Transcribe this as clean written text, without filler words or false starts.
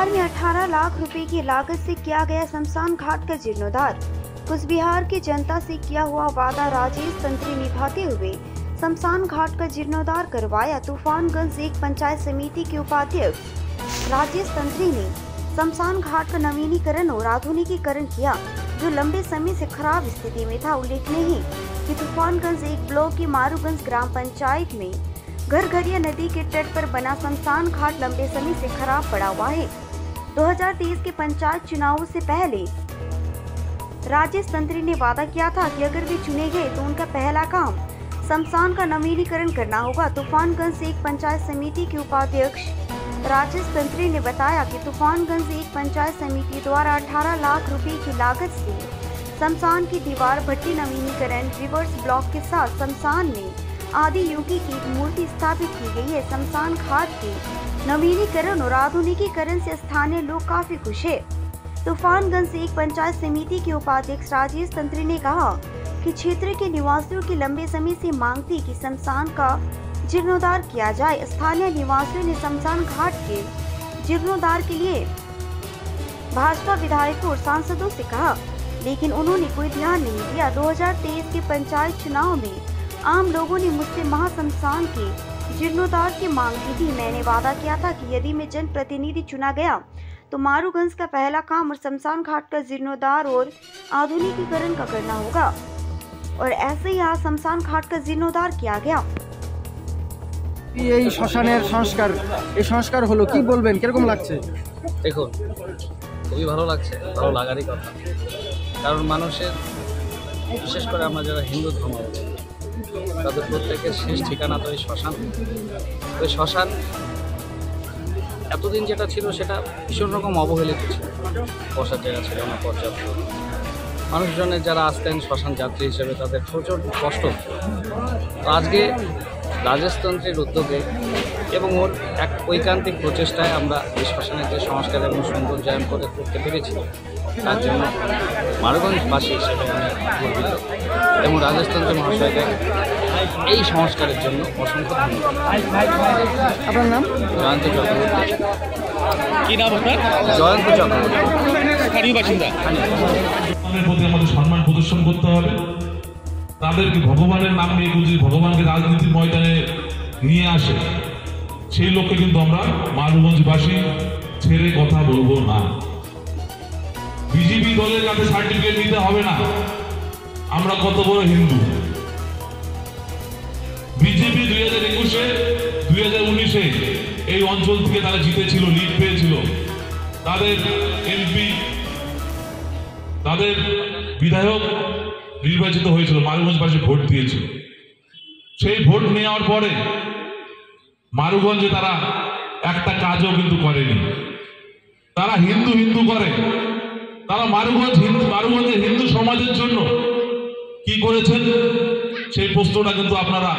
कुचबिहार में 18 लाख रुपए की लागत से किया गया शमशान घाट का जीर्णोद्धार। कुचबिहार की जनता से किया हुआ वादा राजेश तंत्री निभाते हुए शमशान घाट का जीर्णोद्धार करवाया। तूफानगंज एक पंचायत समिति के उपाध्यक्ष राजेश तंत्री ने शमशान घाट का नवीनीकरण और आधुनिकीकरण किया, जो लंबे समय से खराब स्थिति में था। उल्लेखनीय है कि तूफानगंज एक ब्लॉक की मारूगंज ग्राम पंचायत में घरघरिया नदी के तट पर बना शमशान घाट लंबे समय से खराब पड़ा हुआ है। 2023 के पंचायत चुनावों से पहले राजेश तंत्री ने वादा किया था कि अगर वे चुने गए तो उनका पहला काम शमशान का नवीनीकरण करना होगा। तूफानगंज एक पंचायत समिति के उपाध्यक्ष राजेश तंत्री ने बताया कि तूफानगंज एक पंचायत समिति द्वारा 18 लाख रुपए की लागत से शमशान की दीवार भट्टी नवीनीकरण, रिवर्स ब्लॉक के साथ शमशान में आदि युगी की मूर्ति स्थापित की गई है। शमशान घाट के नवीनीकरण और आधुनिकीकरण से स्थानीय लोग काफी खुश है। तूफानगंज एक पंचायत समिति के उपाध्यक्ष राजेश तंत्री ने कहा कि क्षेत्र के निवासियों की लंबे समय से मांग थी कि शमशान का जीर्णोद्धार किया जाए। स्थानीय निवासियों ने शमशान घाट के जीर्णोद्धार के लिए भाजपा विधायकों और सांसदों से कहा, लेकिन उन्होंने कोई ध्यान नहीं दिया। 2023 के पंचायत चुनाव में आम लोगों ने मुझसे महाशमशान के जीर्णोद्धार की मांग की थी। मैंने वादा किया था कि यदि मैं जनप्रतिनिधि चुना गया तो मारूगंज का पहला काम और शमशान घाट का जीर्णोद्धार और आधुनिकीकरण का करना होगा, और ऐसे ही आज शमशान घाट का जीर्णोद्धार किया गया। এই শ্মশানের সংস্কার হলো, কি বলবেন, কিরকম লাগছে? দেখুন, খুবই ভালো লাগছে, ভালো লাগারই কথা। কারণ মানুষের, বিশেষ করে আমরা যারা হিন্দু ধর্ম, তাদের প্রত্যেকের শেষ ঠিকানা তো এই শ্মশান। ওই শ্মশান এতদিন যেটা ছিল সেটা ভীষণ রকম অবহেলিত ছিল, বসার জায়গা ছিল না পর্যাপ্ত। মানুষজনের যারা আসতেন শ্মশান যাত্রী হিসেবে তাদের প্রচুর কষ্ট। আজকে রাজেশ তন্ত্রের উদ্যোগে এবং ওর এক ঐকান্তিক প্রচেষ্টায় আমরা এই শ্মশানের যে সংস্কার এবং সৌন্দর্যায়ন করে করতে পেরেছি, তার জন্য মারুগঞ্জবাসী হিসেবে আমি গর্বিত এবং রাজেশ তন্ত্র মহাশয়কে এই সংস্কারের জন্য অসংখ্য ধন্যবাদ। আপনার নাম? জয়ন্ত চক্রবর্তী। কি নাম আপনার? জয়ন্ত চক্রবর্তী, স্থানীয় বাসিন্দা। প্রতি আমাদের সম্মান প্রদর্শন করতে হবে। তাদেরকে ভগবানের নাম নিয়ে যদি ভগবানকে রাজনীতির ময়দানে নিয়ে আসে, সেই লোককে কিন্তু আমরা মারুগঞ্জবাসী ছেড়ে কথা বলবো না। বিজেপি দলের কাছে সার্টিফিকেট নিতে হবে না আমরা কত বড় হিন্দু। বিজেপি 2021-এ 2019-এ এই অঞ্চল থেকে তারা জিতেছিল, লিড পেয়েছিল। তাদের এমপি, তাদের বিধায়ক নির্বাচিত হয়েছিল, মারুগঞ্জবাসী ভোট দিয়েছিল। সেই ভোট নেওয়ার পরে মারুগঞ্জে তারা একটা কাজও কিন্তু করেনি। তারা হিন্দু হিন্দু করে। তারা মারুগঞ্জের হিন্দু সমাজের জন্য কি করেছেন সেই প্রশ্নটা কিন্তু আপনারা